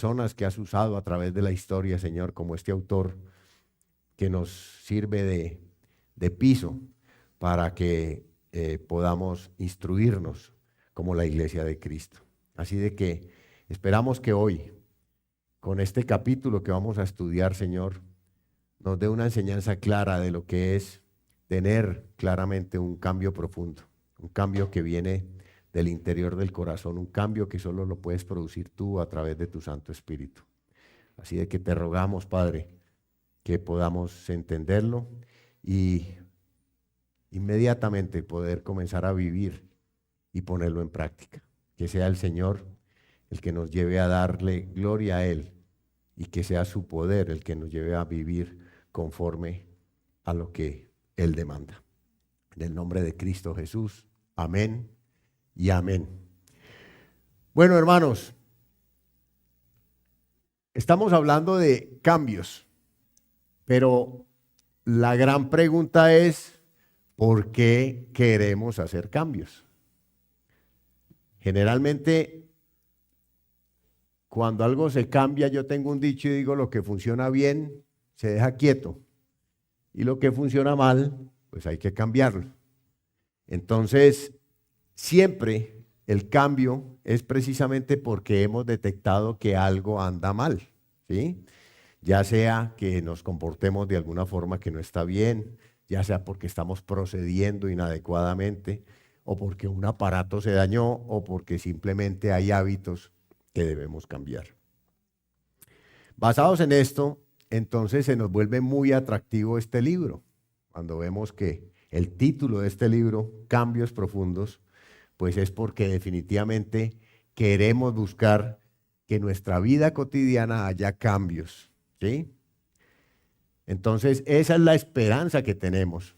personas que has usado a través de la historia, Señor, como este autor que nos sirve de piso para que podamos instruirnos como la iglesia de Cristo. Así de que esperamos que hoy, con este capítulo que vamos a estudiar, Señor, nos dé una enseñanza clara de lo que es tener claramente un cambio profundo, un cambio que viene del interior del corazón, un cambio que solo lo puedes producir tú a través de tu Santo Espíritu. Así de que te rogamos, Padre, que podamos entenderlo y inmediatamente poder comenzar a vivir y ponerlo en práctica. Que sea el Señor el que nos lleve a darle gloria a Él y que sea su poder el que nos lleve a vivir conforme a lo que Él demanda. En el nombre de Cristo Jesús, amén y amén. Bueno, hermanos, estamos hablando de cambios, pero la gran pregunta es, ¿por qué queremos hacer cambios? Generalmente, cuando algo se cambia, yo tengo un dicho y digo, lo que funciona bien se deja quieto y lo que funciona mal, pues hay que cambiarlo. Entonces, siempre el cambio es precisamente porque hemos detectado que algo anda mal, ¿sí? Ya sea que nos comportemos de alguna forma que no está bien, ya sea porque estamos procediendo inadecuadamente, o porque un aparato se dañó, o porque simplemente hay hábitos que debemos cambiar. Basados en esto, entonces se nos vuelve muy atractivo este libro, cuando vemos que el título de este libro, Cambios Profundos, pues es porque definitivamente queremos buscar que en nuestra vida cotidiana haya cambios, ¿sí? Entonces, esa es la esperanza que tenemos.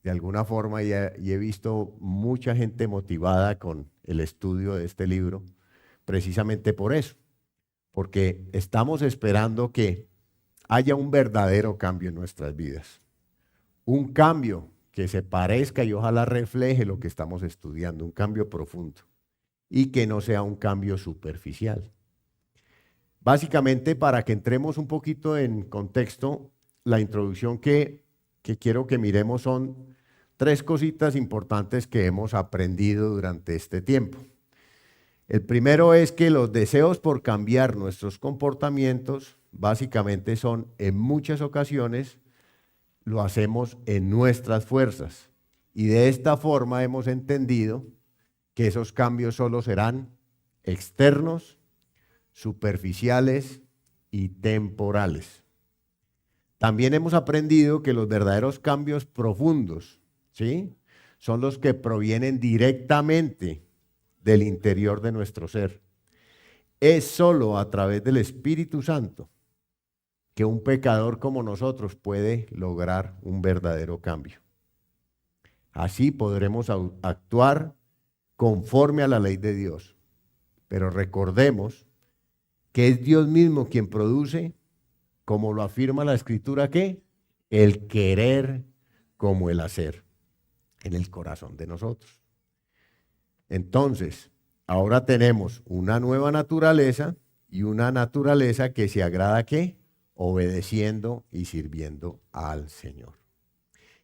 De alguna forma, y he visto mucha gente motivada con el estudio de este libro, precisamente por eso, porque estamos esperando que haya un verdadero cambio en nuestras vidas. Un cambio que se parezca y ojalá refleje lo que estamos estudiando, un cambio profundo y que no sea un cambio superficial. Básicamente, para que entremos un poquito en contexto, la introducción que quiero que miremos son 3 cositas importantes que hemos aprendido durante este tiempo. El primero es que los deseos por cambiar nuestros comportamientos básicamente son, en muchas ocasiones, lo hacemos en nuestras fuerzas. Y de esta forma hemos entendido que esos cambios solo serán externos, superficiales y temporales. También hemos aprendido que los verdaderos cambios profundos, ¿sí?, son los que provienen directamente del interior de nuestro ser. Es solo a través del Espíritu Santo que un pecador como nosotros puede lograr un verdadero cambio. Así podremos actuar conforme a la ley de Dios. Pero recordemos que es Dios mismo quien produce, como lo afirma la Escritura, ¿qué? El querer como el hacer en el corazón de nosotros. Entonces, ahora tenemos una nueva naturaleza y una naturaleza que se agrada, ¿qué? Obedeciendo y sirviendo al Señor.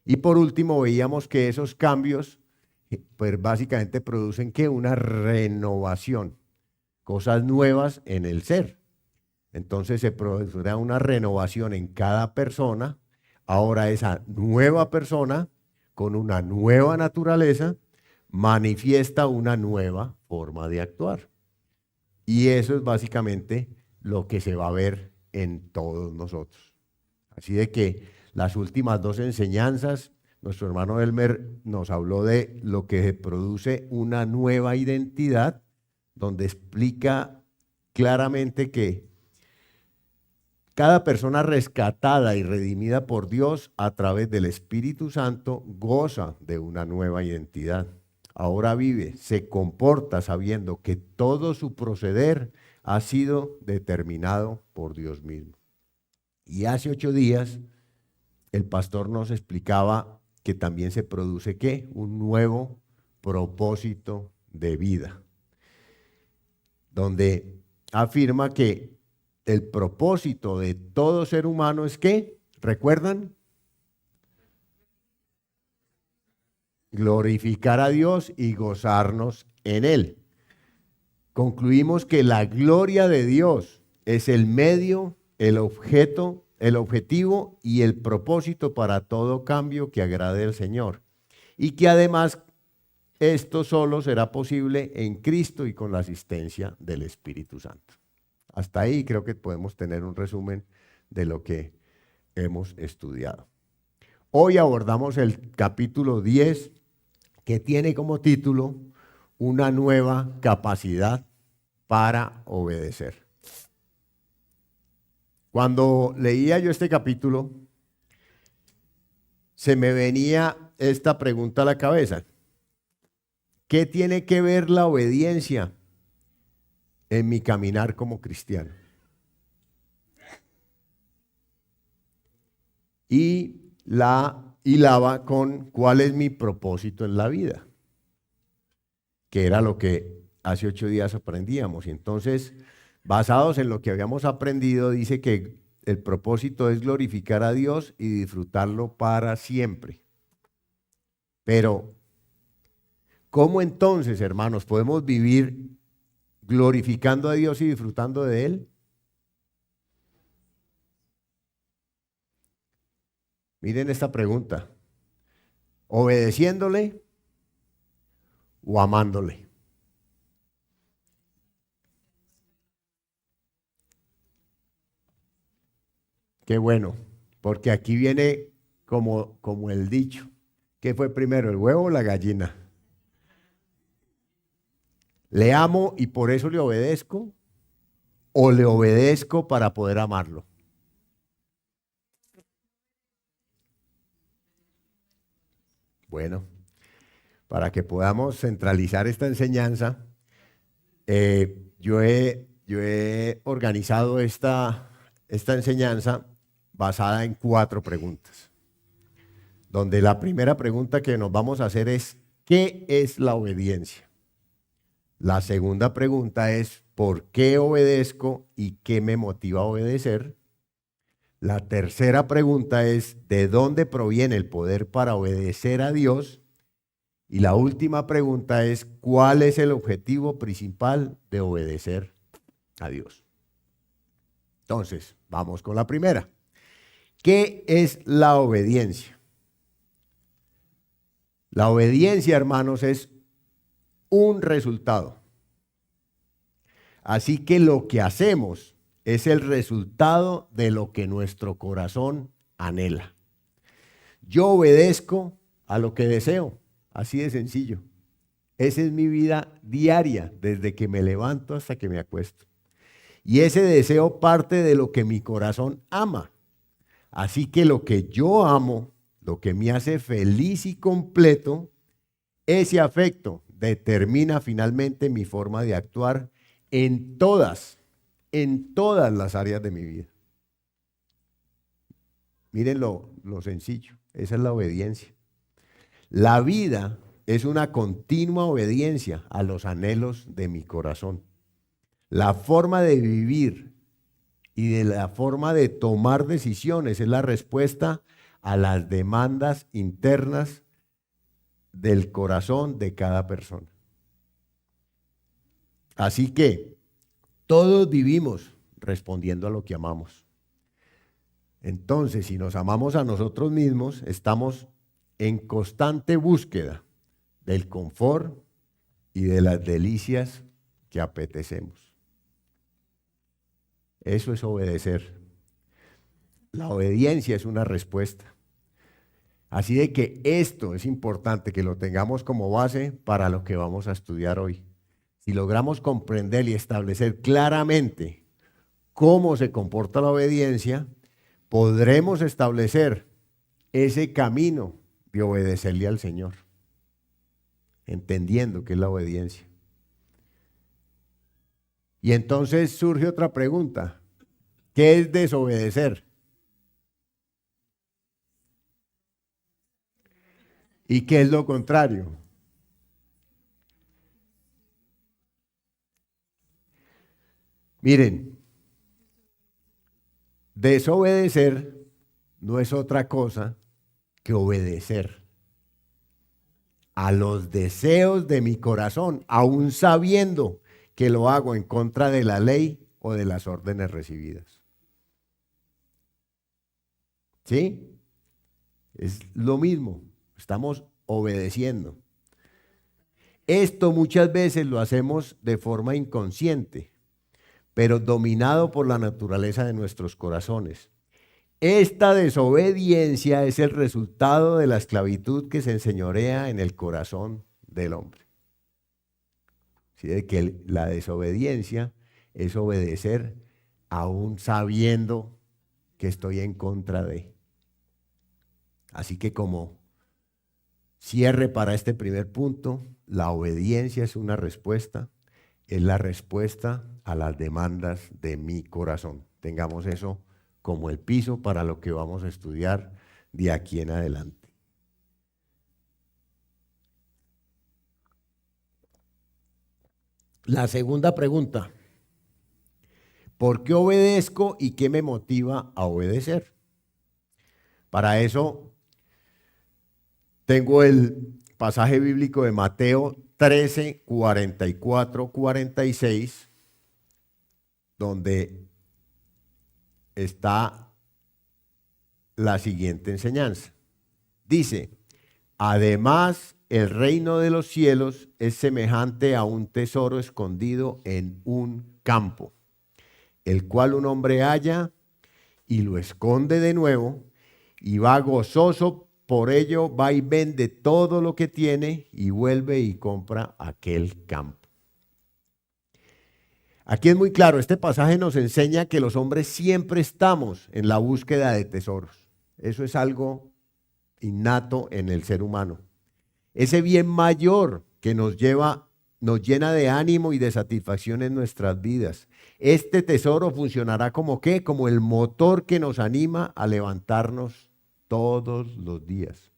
Y por último, veíamos que esos cambios, pues básicamente producen, ¿qué? Una renovación, cosas nuevas en el ser. Entonces se producirá una renovación en cada persona. Ahora esa nueva persona, con una nueva naturaleza, manifiesta una nueva forma de actuar. Y eso es básicamente lo que se va a ver en todos nosotros. Así de que las últimas 2 enseñanzas, nuestro hermano Elmer nos habló de lo que produce una nueva identidad, donde explica claramente que cada persona rescatada y redimida por Dios a través del Espíritu Santo goza de una nueva identidad. Ahora vive, se comporta sabiendo que todo su proceder ha sido determinado por Dios mismo. Y hace 8 días el pastor nos explicaba que también se produce, ¿qué? Un nuevo propósito de vida, donde afirma que el propósito de todo ser humano es que, ¿recuerdan? Glorificar a Dios y gozarnos en Él. Concluimos que la gloria de Dios es el medio, el objeto, el objetivo y el propósito para todo cambio que agrade al Señor. Y que además esto solo será posible en Cristo y con la asistencia del Espíritu Santo. Hasta ahí creo que podemos tener un resumen de lo que hemos estudiado. Hoy abordamos el capítulo 10, que tiene como título una nueva capacidad para obedecer. Cuando leía yo este capítulo, se me venía esta pregunta a la cabeza. ¿Qué tiene que ver la obediencia en mi caminar como cristiano? Y la hilaba con cuál es mi propósito en la vida, que era lo que hace 8 días aprendíamos. Y entonces, basados en lo que habíamos aprendido, dice que el propósito es glorificar a Dios y disfrutarlo para siempre. Pero, ¿cómo entonces, hermanos, podemos vivir glorificando a Dios y disfrutando de Él? Miren esta pregunta. ¿Obedeciéndole o amándole? Qué bueno, porque aquí viene como el dicho. ¿Qué fue primero, el huevo o la gallina? ¿Le amo y por eso le obedezco? ¿O le obedezco para poder amarlo? Bueno, para que podamos centralizar esta enseñanza, yo he organizado esta enseñanza basada en 4 preguntas, donde la primera pregunta que nos vamos a hacer es, ¿qué es la obediencia? La segunda pregunta es, ¿por qué obedezco y qué me motiva a obedecer? La tercera pregunta es, ¿de dónde proviene el poder para obedecer a Dios? Y la última pregunta es, ¿cuál es el objetivo principal de obedecer a Dios? Entonces, vamos con la primera. ¿Qué es la obediencia? La obediencia, hermanos, es un resultado. Así que lo que hacemos es el resultado de lo que nuestro corazón anhela. Yo obedezco a lo que deseo, así de sencillo. Esa es mi vida diaria, desde que me levanto hasta que me acuesto. Y ese deseo parte de lo que mi corazón ama. Así que lo que yo amo, lo que me hace feliz y completo, ese afecto determina finalmente mi forma de actuar en todas las áreas de mi vida. Miren lo sencillo, esa es la obediencia. La vida es una continua obediencia a los anhelos de mi corazón. La forma de vivir y de la forma de tomar decisiones es la respuesta a las demandas internas del corazón de cada persona. Así que todos vivimos respondiendo a lo que amamos. Entonces, si nos amamos a nosotros mismos, estamos en constante búsqueda del confort y de las delicias que apetecemos. Eso es obedecer. La obediencia es una respuesta. Así de que esto es importante que lo tengamos como base para lo que vamos a estudiar hoy. Si logramos comprender y establecer claramente cómo se comporta la obediencia, podremos establecer ese camino de obedecerle al Señor, entendiendo que es la obediencia. Y entonces surge otra pregunta. ¿Qué es desobedecer? ¿Y qué es lo contrario? Miren, desobedecer no es otra cosa que obedecer a los deseos de mi corazón, aun sabiendo que lo hago en contra de la ley o de las órdenes recibidas. ¿Sí? Es lo mismo, estamos obedeciendo. Esto muchas veces lo hacemos de forma inconsciente, pero dominado por la naturaleza de nuestros corazones. Esta desobediencia es el resultado de la esclavitud que se enseñorea en el corazón del hombre. ¿Sí? De que la desobediencia es obedecer aún sabiendo que estoy en contra de. Así que como cierre para este primer punto, la obediencia es una respuesta, es la respuesta a las demandas de mi corazón. Tengamos eso como el piso para lo que vamos a estudiar de aquí en adelante. La segunda pregunta, ¿por qué obedezco y qué me motiva a obedecer? Para eso tengo el pasaje bíblico de Mateo 13, 44, 46, donde está la siguiente enseñanza. Dice, además el reino de los cielos es semejante a un tesoro escondido en un campo, el cual un hombre halla y lo esconde de nuevo y va gozoso por ello, va y vende todo lo que tiene y vuelve y compra aquel campo. Aquí es muy claro, este pasaje nos enseña que los hombres siempre estamos en la búsqueda de tesoros. Eso es algo innato en el ser humano. Ese bien mayor que nos llena de ánimo y de satisfacción en nuestras vidas. Este tesoro funcionará como ¿qué? Como el motor que nos anima a levantarnos todos los días.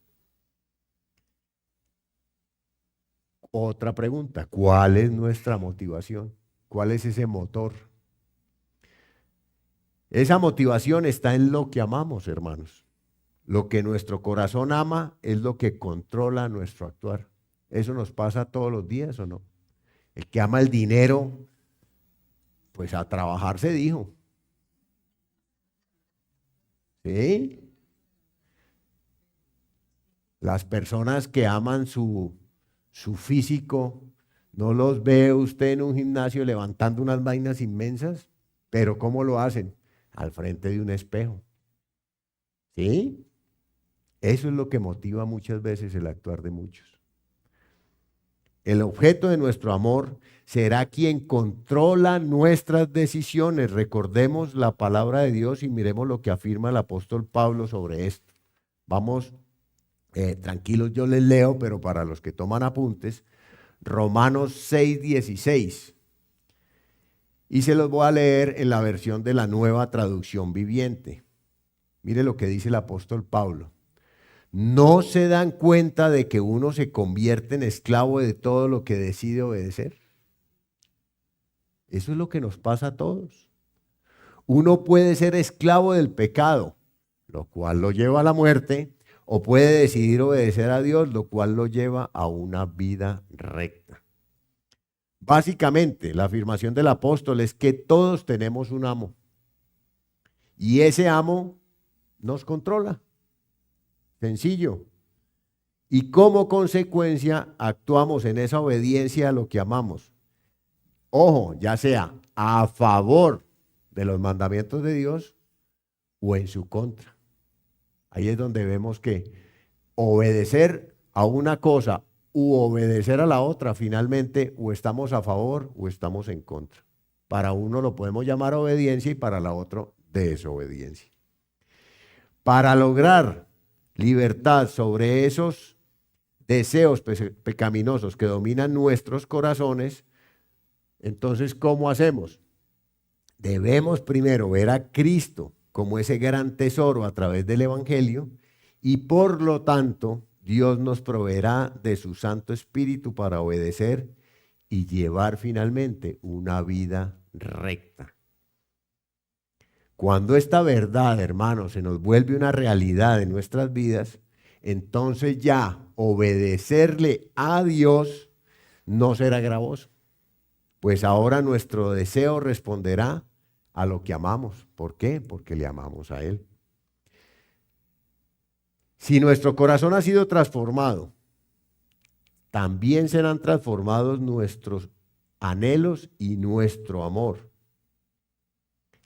Otra pregunta, ¿cuál es nuestra motivación? ¿Cuál es ese motor? Esa motivación está en lo que amamos, hermanos. Lo que nuestro corazón ama es lo que controla nuestro actuar. ¿Eso nos pasa todos los días o no? El que ama el dinero, pues a trabajar se dijo. ¿Sí? Las personas que aman su físico, no los ve usted en un gimnasio levantando unas vainas inmensas, pero ¿cómo lo hacen? Al frente de un espejo. ¿Sí? Eso es lo que motiva muchas veces el actuar de muchos. El objeto de nuestro amor será quien controla nuestras decisiones. Recordemos la palabra de Dios y miremos lo que afirma el apóstol Pablo sobre esto. Vamos, tranquilos, yo les leo, pero para los que toman apuntes, Romanos 6:16. Y se los voy a leer en la versión de la Nueva Traducción Viviente. Mire lo que dice el apóstol Pablo. ¿No se dan cuenta de que uno se convierte en esclavo de todo lo que decide obedecer? Eso es lo que nos pasa a todos. Uno puede ser esclavo del pecado, lo cual lo lleva a la muerte, o puede decidir obedecer a Dios, lo cual lo lleva a una vida recta. Básicamente, la afirmación del apóstol es que todos tenemos un amo, y ese amo nos controla. Sencillo. Y como consecuencia actuamos en esa obediencia a lo que amamos. Ojo, ya sea a favor de los mandamientos de Dios o en su contra. Ahí es donde vemos que obedecer a una cosa u obedecer a la otra, finalmente o estamos a favor o estamos en contra. Para uno lo podemos llamar obediencia y para la otra desobediencia. Para lograr libertad sobre esos deseos pecaminosos que dominan nuestros corazones, entonces, ¿cómo hacemos? Debemos primero ver a Cristo como ese gran tesoro a través del Evangelio y por lo tanto Dios nos proveerá de su Santo Espíritu para obedecer y llevar finalmente una vida recta. Cuando esta verdad, hermanos, se nos vuelve una realidad en nuestras vidas, entonces ya obedecerle a Dios no será gravoso. Pues ahora nuestro deseo responderá a lo que amamos. ¿Por qué? Porque le amamos a Él. Si nuestro corazón ha sido transformado, también serán transformados nuestros anhelos y nuestro amor.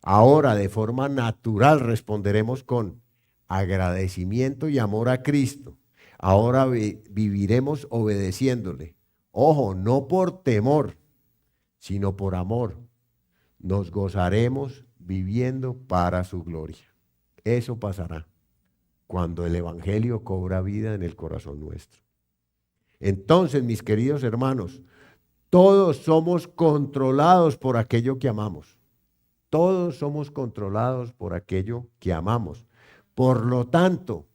Ahora, de forma natural, responderemos con agradecimiento y amor a Cristo. Ahora viviremos obedeciéndole. Ojo, no por temor, sino por amor. Nos gozaremos viviendo para su gloria. Eso pasará cuando el Evangelio cobra vida en el corazón nuestro. Entonces, mis queridos hermanos, todos somos controlados por aquello que amamos. Todos somos controlados por aquello que amamos. Por lo tanto,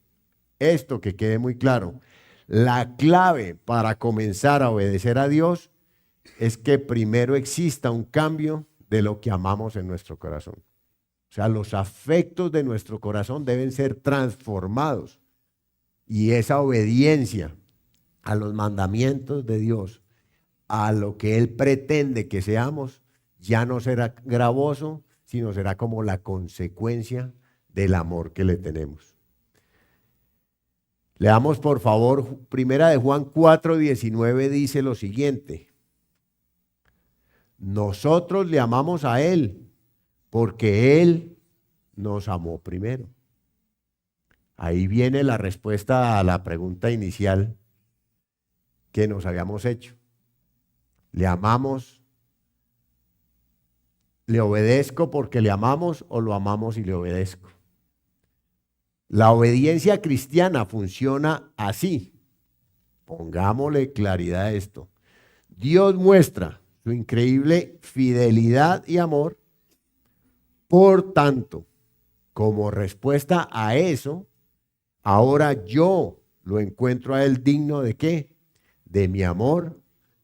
esto que quede muy claro, la clave para comenzar a obedecer a Dios es que primero exista un cambio de lo que amamos en nuestro corazón. O sea, los afectos de nuestro corazón deben ser transformados y esa obediencia a los mandamientos de Dios, a lo que Él pretende que seamos, ya no será gravoso, sino será como la consecuencia del amor que le tenemos. Leamos por favor, primera de Juan 4:19 dice lo siguiente: nosotros le amamos a Él porque Él nos amó primero. Ahí viene la respuesta a la pregunta inicial que nos habíamos hecho. ¿Le amamos? ¿Le obedezco porque le amamos o lo amamos y le obedezco? La obediencia cristiana funciona así. Pongámosle claridad a esto. Dios muestra su increíble fidelidad y amor. Por tanto, como respuesta a eso, ahora yo lo encuentro a Él digno ¿de qué? De mi amor,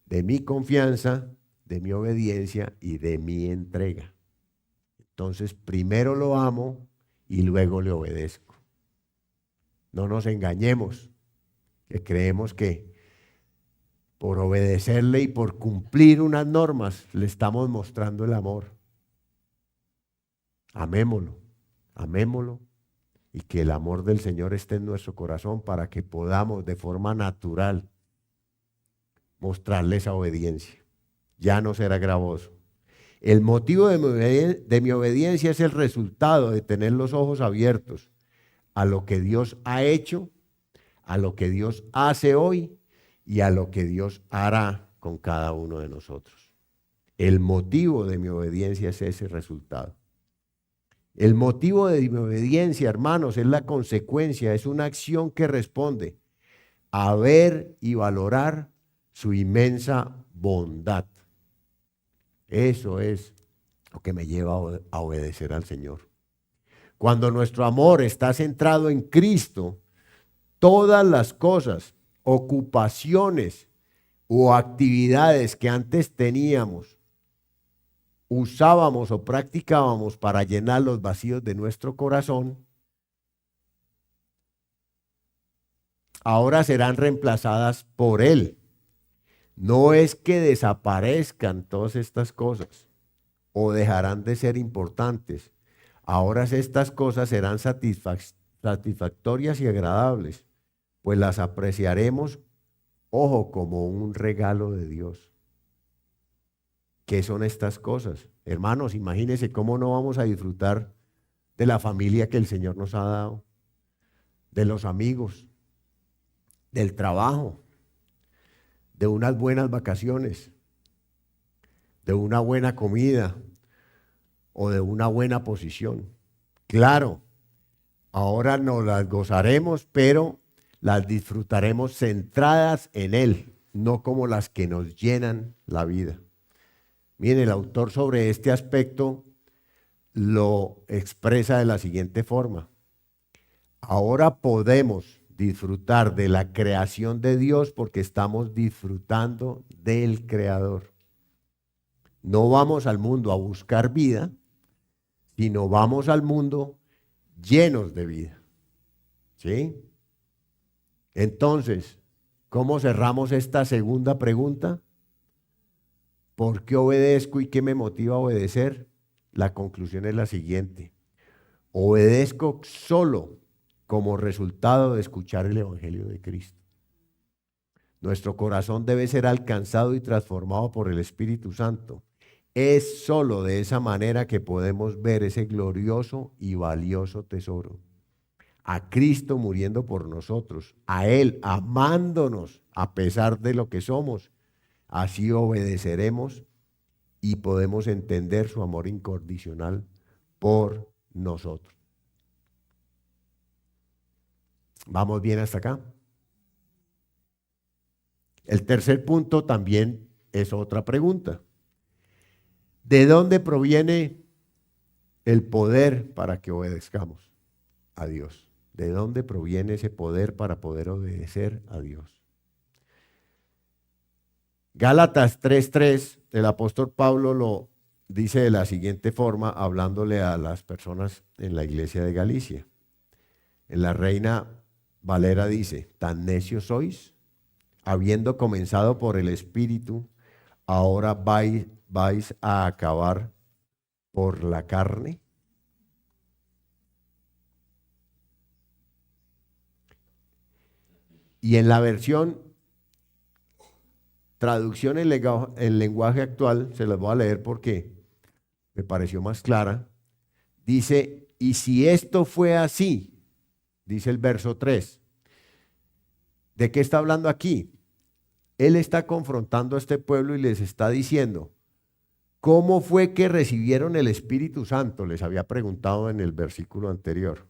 de mi confianza, de mi obediencia y de mi entrega. Entonces, primero lo amo y luego le obedezco. No nos engañemos, que creemos que por obedecerle y por cumplir unas normas le estamos mostrando el amor. Amémoslo, amémoslo y que el amor del Señor esté en nuestro corazón para que podamos de forma natural mostrarle esa obediencia. Ya no será gravoso. El motivo de mi obediencia es el resultado de tener los ojos abiertos a lo que Dios ha hecho, a lo que Dios hace hoy y a lo que Dios hará con cada uno de nosotros. El motivo de mi obediencia es ese resultado. El motivo de mi obediencia, hermanos, es la consecuencia, es una acción que responde a ver y valorar su inmensa bondad. Eso es lo que me lleva a obedecer al Señor. Cuando nuestro amor está centrado en Cristo, todas las cosas, ocupaciones o actividades que antes teníamos, usábamos o practicábamos para llenar los vacíos de nuestro corazón, ahora serán reemplazadas por Él. No es que desaparezcan todas estas cosas o dejarán de ser importantes. Ahora estas cosas serán satisfactorias y agradables, pues las apreciaremos, ojo, como un regalo de Dios. ¿Qué son estas cosas? Hermanos, imagínense cómo no vamos a disfrutar de la familia que el Señor nos ha dado, de los amigos, del trabajo, de unas buenas vacaciones, de una buena comida o de una buena posición. Claro, ahora nos las gozaremos, pero las disfrutaremos centradas en Él, no como las que nos llenan la vida. Miren, el autor sobre este aspecto lo expresa de la siguiente forma. Ahora podemos disfrutar de la creación de Dios porque estamos disfrutando del Creador. No vamos al mundo a buscar vida, sino vamos al mundo llenos de vida. ¿Sí? Entonces, ¿cómo cerramos esta segunda pregunta? ¿Por qué obedezco y qué me motiva a obedecer? La conclusión es la siguiente. Obedezco solo como resultado de escuchar el Evangelio de Cristo. Nuestro corazón debe ser alcanzado y transformado por el Espíritu Santo. Es solo de esa manera que podemos ver ese glorioso y valioso tesoro. A Cristo muriendo por nosotros, a Él amándonos a pesar de lo que somos. Así obedeceremos y podemos entender su amor incondicional por nosotros. ¿Vamos bien hasta acá? El tercer punto también es otra pregunta. ¿De dónde proviene el poder para que obedezcamos a Dios? ¿De dónde proviene ese poder para poder obedecer a Dios? Gálatas 3:3, el apóstol Pablo lo dice de la siguiente forma, hablándole a las personas en la iglesia de Galicia. En la Reina Valera dice, ¿tan necios sois? Habiendo comenzado por el Espíritu, ahora vais a acabar por la carne. Y en la versión, traducción en lenguaje actual, se las voy a leer porque me pareció más clara, dice, y si esto fue así, dice el verso 3, ¿de qué está hablando aquí? Él está confrontando a este pueblo y les está diciendo, ¿cómo fue que recibieron el Espíritu Santo? Les había preguntado en el versículo anterior.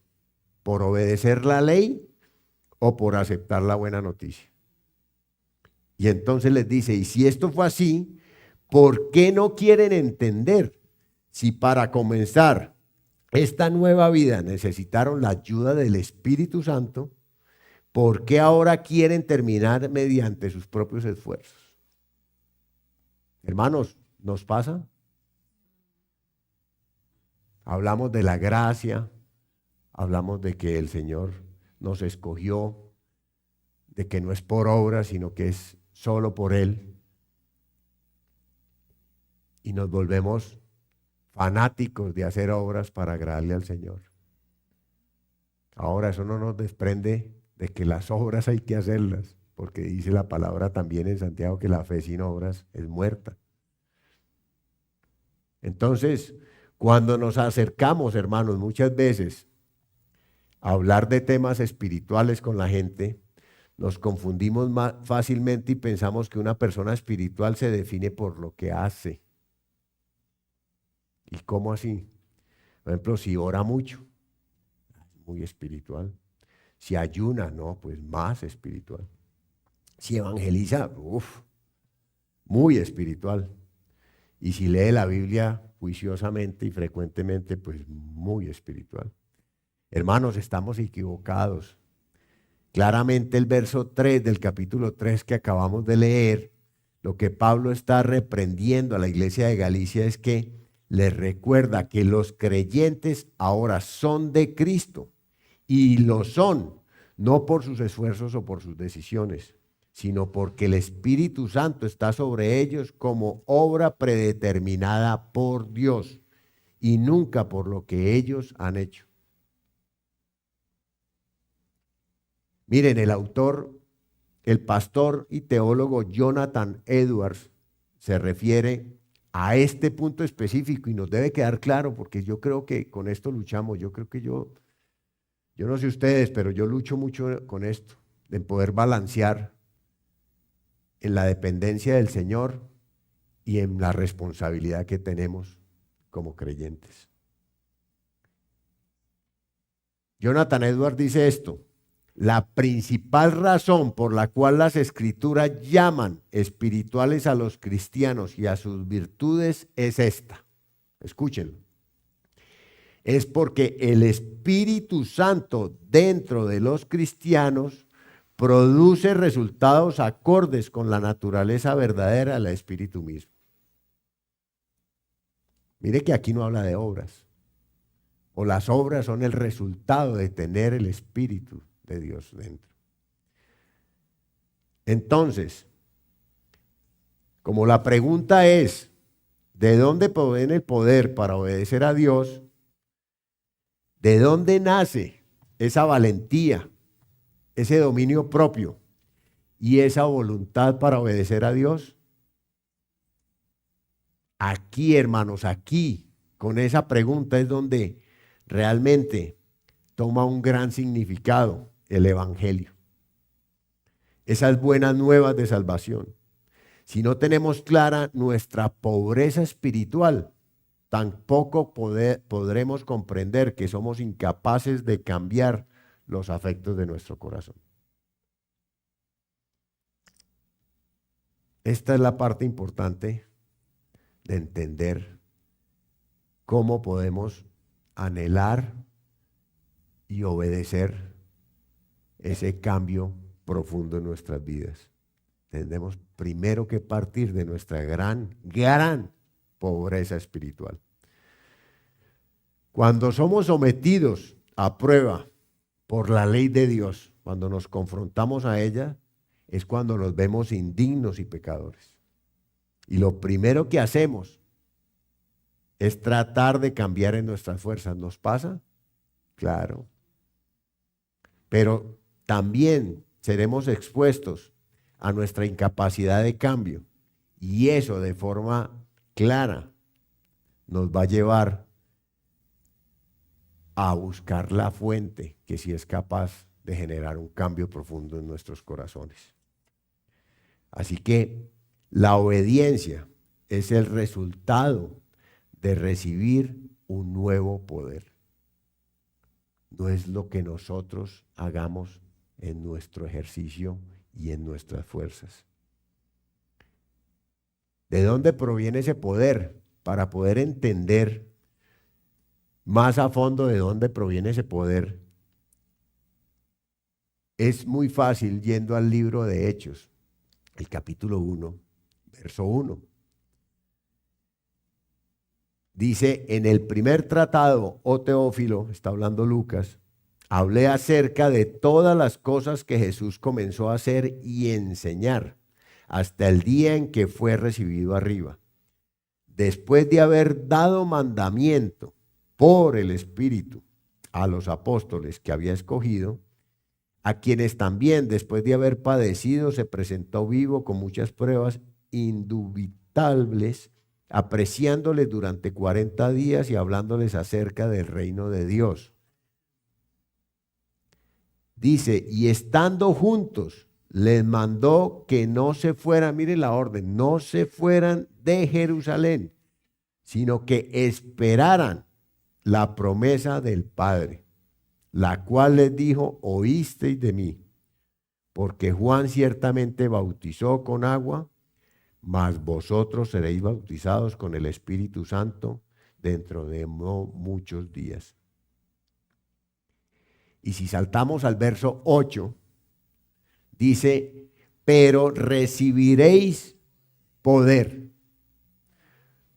¿Por obedecer la ley o por aceptar la buena noticia? Y entonces les dice, y si esto fue así, ¿por qué no quieren entender? Si para comenzar esta nueva vida necesitaron la ayuda del Espíritu Santo, ¿por qué ahora quieren terminar mediante sus propios esfuerzos? Hermanos, ¿nos pasa? Hablamos de la gracia, hablamos de que el Señor nos escogió, de que no es por obra, sino que es solo por Él. Y nos volvemos fanáticos de hacer obras para agradarle al Señor. Ahora eso no nos desprende de que las obras hay que hacerlas, porque dice la palabra también en Santiago que la fe sin obras es muerta. Entonces, cuando nos acercamos, hermanos, muchas veces a hablar de temas espirituales con la gente, nos confundimos más fácilmente y pensamos que una persona espiritual se define por lo que hace. ¿Y cómo así? Por ejemplo, si ora mucho, muy espiritual. Si ayuna, no, pues más espiritual. Si evangeliza, muy espiritual. Y si lee la Biblia juiciosamente y frecuentemente, pues muy espiritual. Hermanos, estamos equivocados. Claramente el verso 3 del capítulo 3 que acabamos de leer, lo que Pablo está reprendiendo a la iglesia de Galicia es que les recuerda que los creyentes ahora son de Cristo y lo son, no por sus esfuerzos o por sus decisiones, sino porque el Espíritu Santo está sobre ellos como obra predeterminada por Dios y nunca por lo que ellos han hecho. Miren, el autor, el pastor y teólogo Jonathan Edwards se refiere a este punto específico y nos debe quedar claro porque yo creo que con esto luchamos. Yo creo que yo no sé ustedes, pero yo lucho mucho con esto, de poder balancear en la dependencia del Señor y en la responsabilidad que tenemos como creyentes. Jonathan Edwards dice esto: la principal razón por la cual las Escrituras llaman espirituales a los cristianos y a sus virtudes es esta. Escúchenlo. Es porque el Espíritu Santo dentro de los cristianos produce resultados acordes con la naturaleza verdadera del Espíritu mismo. Mire que aquí no habla de obras. o las obras son el resultado de tener el Espíritu de Dios dentro. Entonces, como la pregunta es, ¿de dónde proviene el poder para obedecer a Dios? ¿De dónde nace esa valentía, ese dominio propio y esa voluntad para obedecer a Dios? Aquí, hermanos, aquí, con esa pregunta es donde realmente toma un gran significado el Evangelio. Esas buenas nuevas de salvación. Si no tenemos clara nuestra pobreza espiritual, tampoco podremos comprender que somos incapaces de cambiar los afectos de nuestro corazón. Esta es la parte importante de entender cómo podemos anhelar y obedecer ese cambio profundo en nuestras vidas. Tenemos primero que partir de nuestra gran pobreza espiritual. Cuando somos sometidos a prueba por la ley de Dios, cuando nos confrontamos a ella, es cuando nos vemos indignos y pecadores. Y lo primero que hacemos es tratar de cambiar en nuestras fuerzas. ¿Nos pasa? Claro. Pero también seremos expuestos a nuestra incapacidad de cambio. Y eso de forma clara nos va a llevar a buscar la fuente que sí es capaz de generar un cambio profundo en nuestros corazones. Así que la obediencia es el resultado de recibir un nuevo poder. No es lo que nosotros hagamos en nuestro ejercicio y en nuestras fuerzas. ¿De dónde proviene ese poder? Para poder entender más a fondo de dónde proviene ese poder, es muy fácil yendo al libro de Hechos, el capítulo 1, verso 1. Dice, en el primer tratado, oh Teófilo, está hablando Lucas, hablé acerca de todas las cosas que Jesús comenzó a hacer y enseñar hasta el día en que fue recibido arriba, después de haber dado mandamiento por el Espíritu a los apóstoles que había escogido, a quienes también después de haber padecido se presentó vivo con muchas pruebas indubitables, apreciándoles durante 40 días y hablándoles acerca del reino de Dios. Dice, y estando juntos, les mandó que no se fueran, miren la orden, no se fueran de Jerusalén, sino que esperaran la promesa del Padre, la cual les dijo, oísteis de mí, porque Juan ciertamente bautizó con agua, mas vosotros seréis bautizados con el Espíritu Santo dentro de no muchos días. Y si saltamos al verso 8, dice, pero recibiréis poder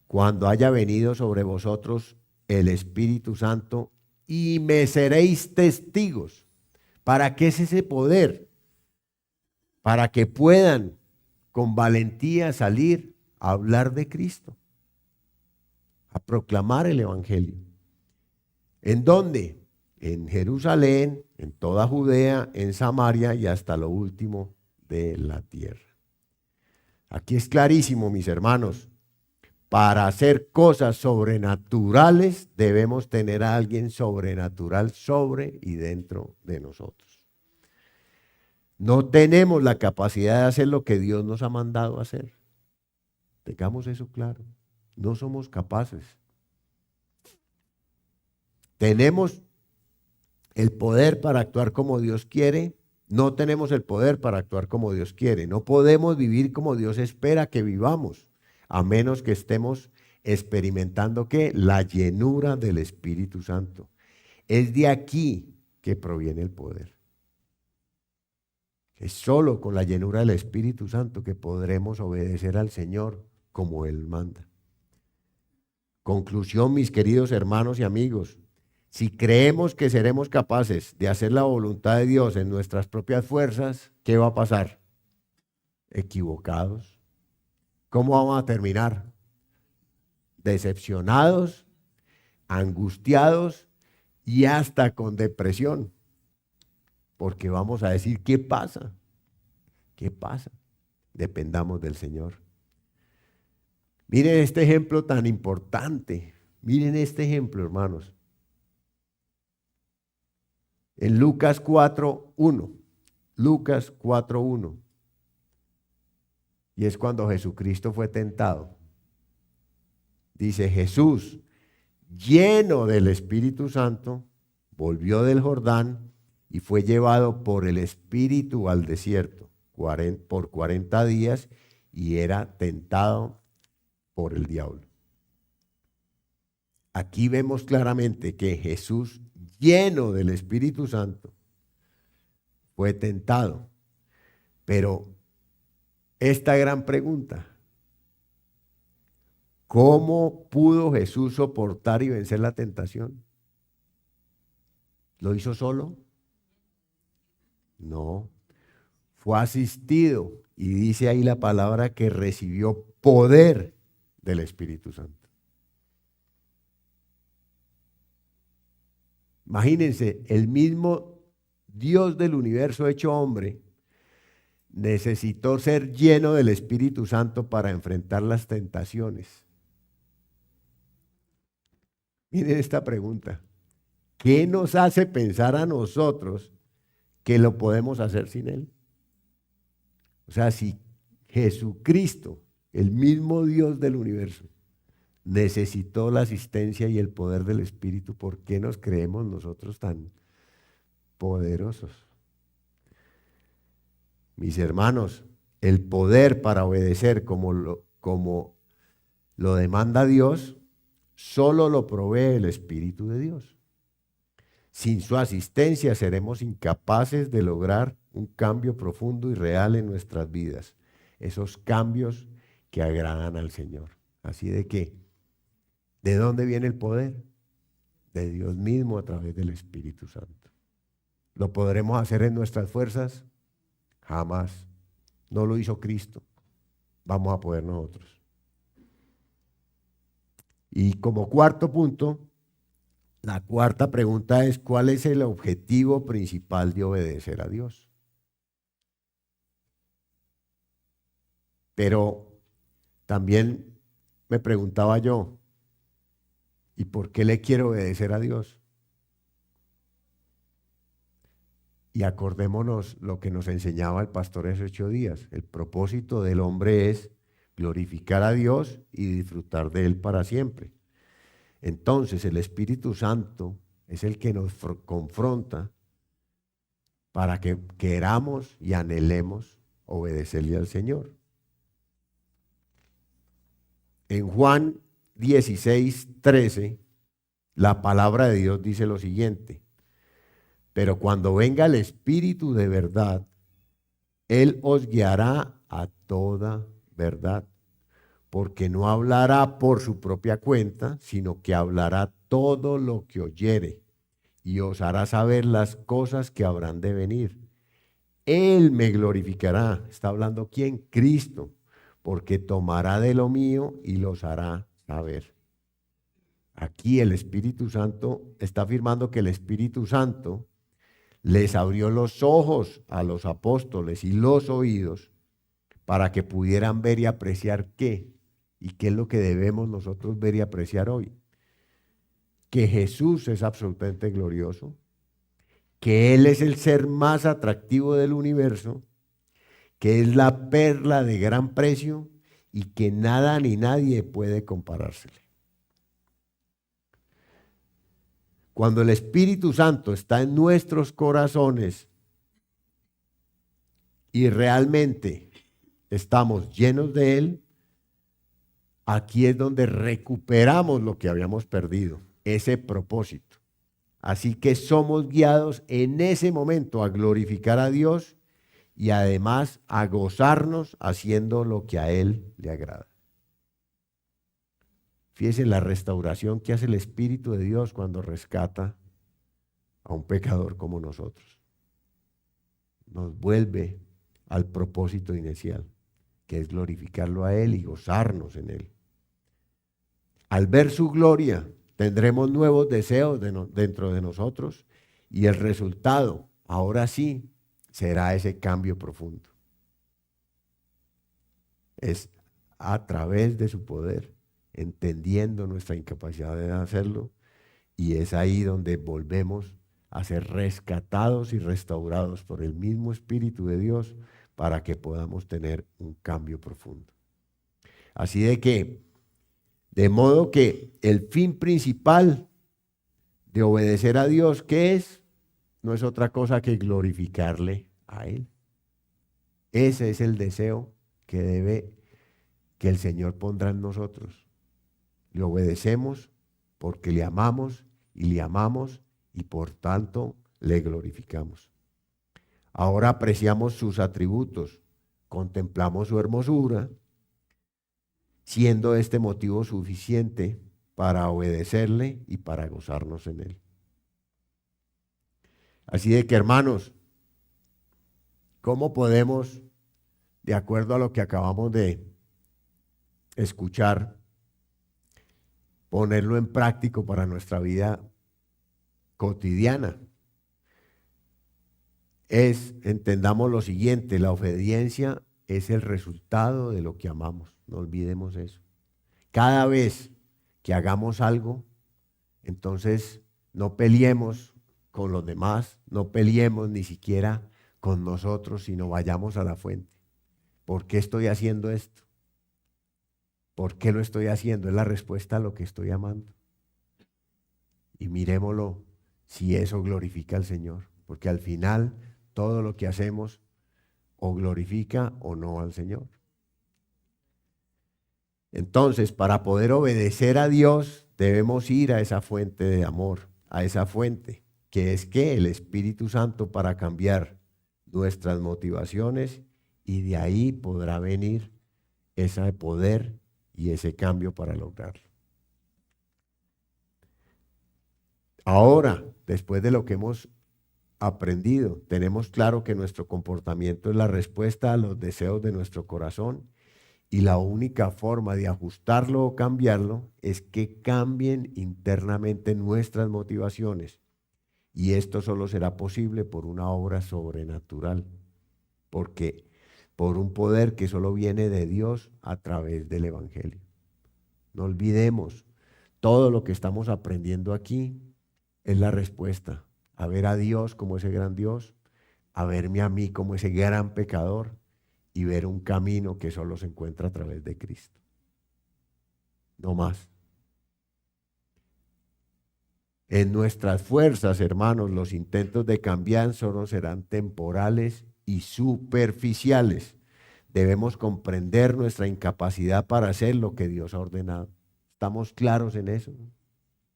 cuando haya venido sobre vosotros el Espíritu Santo y me seréis testigos. ¿Para qué es ese poder? Para que puedan con valentía salir a hablar de Cristo, a proclamar el Evangelio. ¿En dónde? En Jerusalén, en toda Judea, en Samaria y hasta lo último de la tierra. Aquí es clarísimo, mis hermanos. Para hacer cosas sobrenaturales debemos tener a alguien sobrenatural sobre y dentro de nosotros. No tenemos la capacidad de hacer lo que Dios nos ha mandado hacer. Tengamos eso claro. No somos capaces. Tenemos el poder para actuar como Dios quiere. No tenemos el poder para actuar como Dios quiere. No podemos vivir como Dios espera que vivamos, a menos que estemos experimentando ¿qué? La llenura del Espíritu Santo. Es de aquí que proviene el poder. Es solo con la llenura del Espíritu Santo que podremos obedecer al Señor como Él manda. Conclusión, mis queridos hermanos y amigos, Si creemos que seremos capaces de hacer la voluntad de Dios en nuestras propias fuerzas, ¿qué va a pasar? Equivocados. ¿Cómo vamos a terminar? Decepcionados, angustiados y hasta con depresión. Porque vamos a decir, ¿qué pasa? ¿Qué pasa? Dependamos del Señor. Miren este ejemplo tan importante. Miren este ejemplo, hermanos. En Lucas 4:1. Lucas 4:1. Y es cuando Jesucristo fue tentado. Dice, Jesús, lleno del Espíritu Santo, volvió del Jordán y fue llevado por el Espíritu al desierto por 40 días y era tentado por el diablo. Aquí vemos claramente que Jesús, lleno del Espíritu Santo, fue tentado. Pero esta gran pregunta, ¿cómo pudo Jesús soportar y vencer la tentación? ¿Lo hizo solo? No. Fue asistido y dice ahí la palabra que recibió poder del Espíritu Santo. Imagínense, el mismo Dios del universo hecho hombre necesitó ser lleno del Espíritu Santo para enfrentar las tentaciones. Miren esta pregunta. ¿Qué nos hace pensar a nosotros que lo podemos hacer sin Él? O sea, si Jesucristo, el mismo Dios del universo, necesitó la asistencia y el poder del Espíritu, ¿por qué nos creemos nosotros tan poderosos? Mis hermanos, el poder para obedecer como lo demanda Dios, solo lo provee el Espíritu de Dios. Sin su asistencia seremos incapaces de lograr un cambio profundo y real en nuestras vidas. Esos cambios que agradan al Señor. Así de que, ¿de dónde viene el poder? De Dios mismo a través del Espíritu Santo. ¿Lo podremos hacer en nuestras fuerzas? Jamás. No lo hizo Cristo. Vamos a poder nosotros. Y como cuarto punto, la cuarta pregunta es, ¿cuál es el objetivo principal de obedecer a Dios? Pero también me preguntaba yo, ¿y por qué le quiero obedecer a Dios? Y acordémonos lo que nos enseñaba el pastor hace 8 días. El propósito del hombre es glorificar a Dios y disfrutar de Él para siempre. Entonces el Espíritu Santo es el que nos confronta para que queramos y anhelemos obedecerle al Señor. En Juan 16:13, la palabra de Dios dice lo siguiente: pero cuando venga el Espíritu de verdad, Él os guiará a toda verdad, porque no hablará por su propia cuenta, sino que hablará todo lo que oyere y os hará saber las cosas que habrán de venir. Él me glorificará. ¿Está hablando quién? Cristo, porque tomará de lo mío y los hará saber. Aquí el Espíritu Santo está afirmando que el Espíritu Santo les abrió los ojos a los apóstoles y los oídos para que pudieran ver y apreciar qué. ¿Y qué es lo que debemos nosotros ver y apreciar hoy? Que Jesús es absolutamente glorioso, que Él es el ser más atractivo del universo, que es la perla de gran precio y que nada ni nadie puede comparársele. Cuando el Espíritu Santo está en nuestros corazones y realmente estamos llenos de Él, aquí es donde recuperamos lo que habíamos perdido, ese propósito. Así que somos guiados en ese momento a glorificar a Dios y además a gozarnos haciendo lo que a Él le agrada. Fíjense la restauración que hace el Espíritu de Dios cuando rescata a un pecador como nosotros. Nos vuelve al propósito inicial, que es glorificarlo a Él y gozarnos en Él. Al ver su gloria, tendremos nuevos deseos dentro de nosotros y el resultado, ahora sí, será ese cambio profundo. Es a través de su poder, entendiendo nuestra incapacidad de hacerlo, y es ahí donde volvemos a ser rescatados y restaurados por el mismo Espíritu de Dios para que podamos tener un cambio profundo. Así de modo que el fin principal de obedecer a Dios, ¿qué es? No es otra cosa que glorificarle a Él. Ese es el deseo que el Señor pondrá en nosotros. Le obedecemos porque le amamos y por tanto le glorificamos. Ahora apreciamos sus atributos, contemplamos su hermosura, siendo este motivo suficiente para obedecerle y para gozarnos en él. Así de que, hermanos, ¿cómo podemos, de acuerdo a lo que acabamos de escuchar, ponerlo en práctica para nuestra vida cotidiana? Entendamos lo siguiente: la obediencia es el resultado de lo que amamos. No olvidemos eso. Cada vez que hagamos algo, entonces no peleemos con los demás, no peleemos ni siquiera con nosotros, sino vayamos a la fuente. ¿Por qué estoy haciendo esto? ¿Por qué lo estoy haciendo? Es la respuesta a lo que estoy amando. Y miremoslo si eso glorifica al Señor, porque al final todo lo que hacemos o glorifica o no al Señor. Entonces, para poder obedecer a Dios, debemos ir a esa fuente de amor, a esa fuente, que es que el Espíritu Santo, para cambiar nuestras motivaciones, y de ahí podrá venir ese poder y ese cambio para lograrlo. Ahora, después de lo que hemos aprendido, tenemos claro que nuestro comportamiento es la respuesta a los deseos de nuestro corazón, y la única forma de ajustarlo o cambiarlo es que cambien internamente nuestras motivaciones. Y esto solo será posible por una obra sobrenatural, porque por un poder que solo viene de Dios a través del Evangelio. No olvidemos, todo lo que estamos aprendiendo aquí es la respuesta a ver a Dios como ese gran Dios, a verme a mí como ese gran pecador, y ver un camino que solo se encuentra a través de Cristo. No más. En nuestras fuerzas, hermanos, los intentos de cambiar solo serán temporales y superficiales. Debemos comprender nuestra incapacidad para hacer lo que Dios ha ordenado. ¿Estamos claros en eso?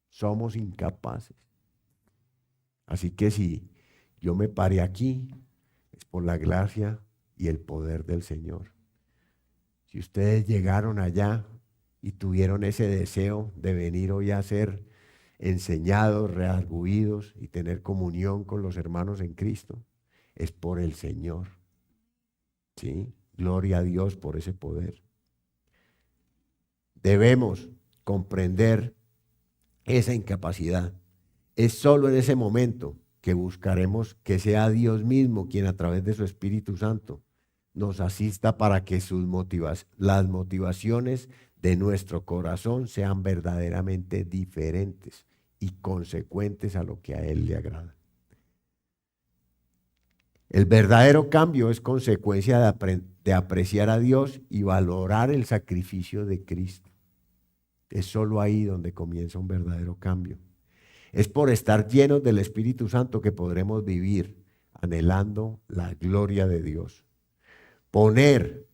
Somos incapaces. Así que si yo me paré aquí, es por la gracia y el poder del Señor. Si ustedes llegaron allá y tuvieron ese deseo de venir hoy a ser enseñados, redarguidos y tener comunión con los hermanos en Cristo, es por el Señor. ¿Sí? Gloria a Dios por ese poder. Debemos comprender esa incapacidad. Es solo en ese momento que buscaremos que sea Dios mismo quien, a través de su Espíritu Santo, nos asista para que las motivaciones de nuestro corazón sean verdaderamente diferentes y consecuentes a lo que a Él le agrada. El verdadero cambio es consecuencia de apreciar a Dios y valorar el sacrificio de Cristo. Es solo ahí donde comienza un verdadero cambio. Es por estar llenos del Espíritu Santo que podremos vivir anhelando la gloria de Dios. Poner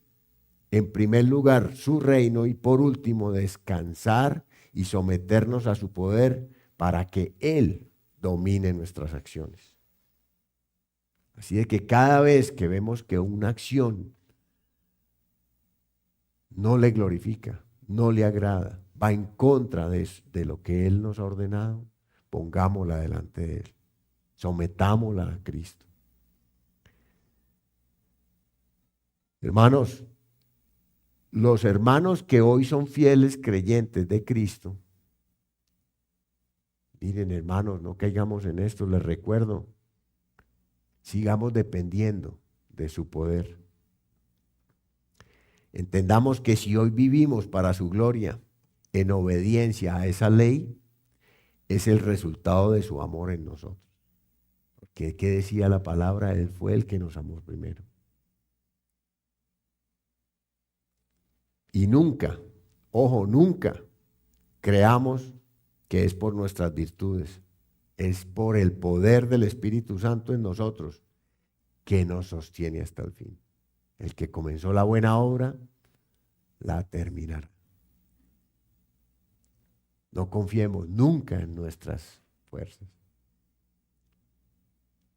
en primer lugar su reino y por último descansar y someternos a su poder para que Él domine nuestras acciones. Así de que cada vez que vemos que una acción no le glorifica, no le agrada, va en contra de lo que Él nos ha ordenado, pongámosla delante de Él. Sometámosla a Cristo. Hermanos, los hermanos que hoy son fieles creyentes de Cristo, miren hermanos, no caigamos en esto, les recuerdo, sigamos dependiendo de su poder. Entendamos que si hoy vivimos para su gloria, en obediencia a esa ley, es el resultado de su amor en nosotros. Porque, ¿qué decía la palabra? Él fue el que nos amó primero. Y nunca, ojo, nunca creamos que es por nuestras virtudes. Es por el poder del Espíritu Santo en nosotros que nos sostiene hasta el fin. El que comenzó la buena obra, la terminará. No confiemos nunca en nuestras fuerzas.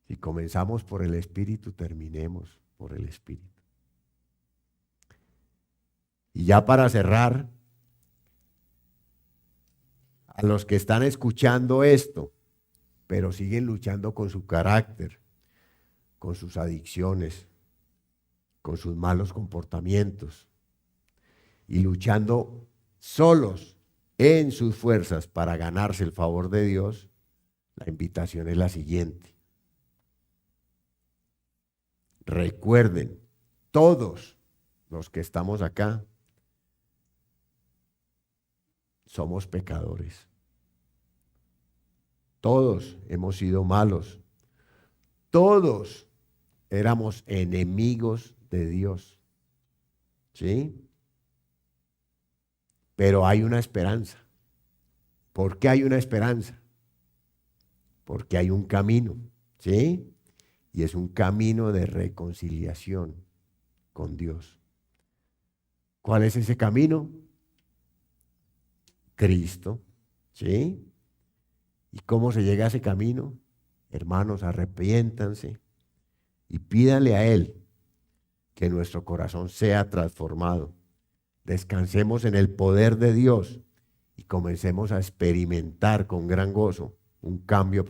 Si comenzamos por el Espíritu, terminemos por el Espíritu. Y ya para cerrar, a los que están escuchando esto, pero siguen luchando con su carácter, con sus adicciones, con sus malos comportamientos y luchando solos en sus fuerzas para ganarse el favor de Dios, la invitación es la siguiente. Recuerden, todos los que estamos acá somos pecadores. Todos hemos sido malos. Todos éramos enemigos de Dios. ¿Sí? Pero hay una esperanza. ¿Por qué hay una esperanza? Porque hay un camino. ¿Sí? Y es un camino de reconciliación con Dios. ¿Cuál es ese camino? Cristo. ¿Sí? ¿Y cómo se llega a ese camino? Hermanos, arrepiéntanse y pídanle a Él que nuestro corazón sea transformado. Descansemos en el poder de Dios y comencemos a experimentar con gran gozo un cambio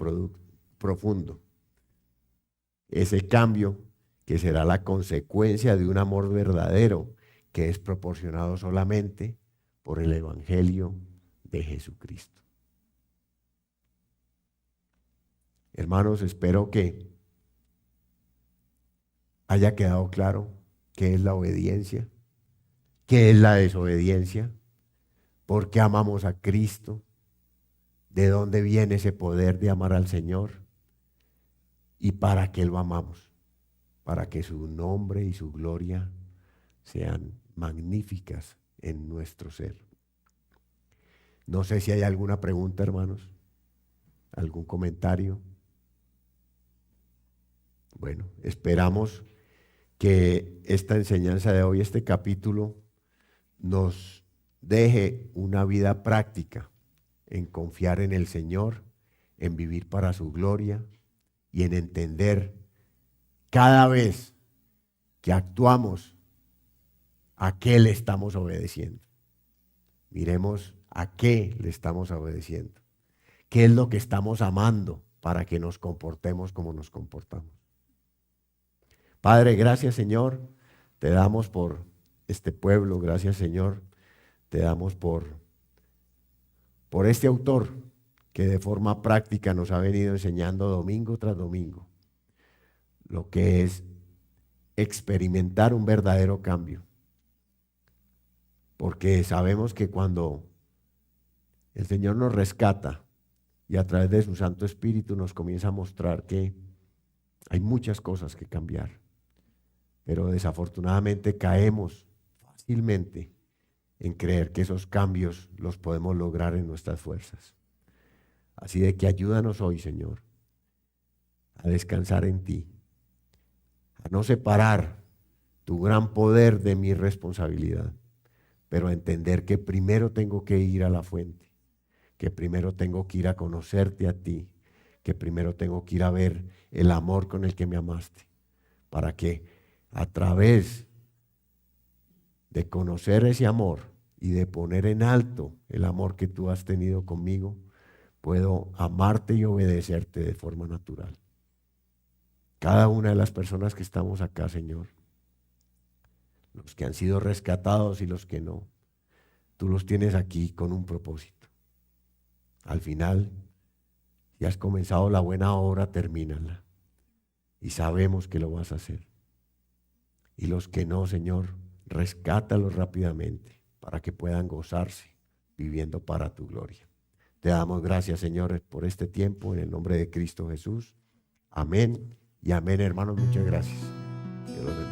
profundo. Ese cambio que será la consecuencia de un amor verdadero que es proporcionado solamente por el Evangelio de Jesucristo. Hermanos, espero que haya quedado claro qué es la obediencia, qué es la desobediencia, por qué amamos a Cristo, de dónde viene ese poder de amar al Señor y para qué lo amamos, para que su nombre y su gloria sean magníficas en nuestro ser. No sé si hay alguna pregunta, hermanos, algún comentario. Bueno, esperamos que esta enseñanza de hoy, este capítulo, nos deje una vida práctica en confiar en el Señor, en vivir para su gloria y en entender cada vez que actuamos a qué le estamos obedeciendo. Miremos a qué le estamos obedeciendo. ¿Qué es lo que estamos amando para que nos comportemos como nos comportamos? Padre, gracias Señor, te damos por este pueblo, gracias Señor, te damos por este autor que de forma práctica nos ha venido enseñando domingo tras domingo lo que es experimentar un verdadero cambio. Porque sabemos que cuando el Señor nos rescata y a través de su Santo Espíritu nos comienza a mostrar que hay muchas cosas que cambiar. Pero desafortunadamente caemos fácilmente en creer que esos cambios los podemos lograr en nuestras fuerzas. Así de que ayúdanos hoy, Señor, a descansar en ti, a no separar tu gran poder de mi responsabilidad, pero a entender que primero tengo que ir a la fuente, que primero tengo que ir a conocerte a ti, que primero tengo que ir a ver el amor con el que me amaste, para que a través de conocer ese amor y de poner en alto el amor que tú has tenido conmigo, puedo amarte y obedecerte de forma natural. Cada una de las personas que estamos acá, Señor, los que han sido rescatados y los que no, tú los tienes aquí con un propósito. Al final, si has comenzado la buena obra, termínala. Y sabemos que lo vas a hacer. Y los que no, Señor, rescátalos rápidamente para que puedan gozarse viviendo para tu gloria. Te damos gracias, Señor, por este tiempo en el nombre de Cristo Jesús. Amén y amén, hermanos. Muchas gracias. Dios los bendiga.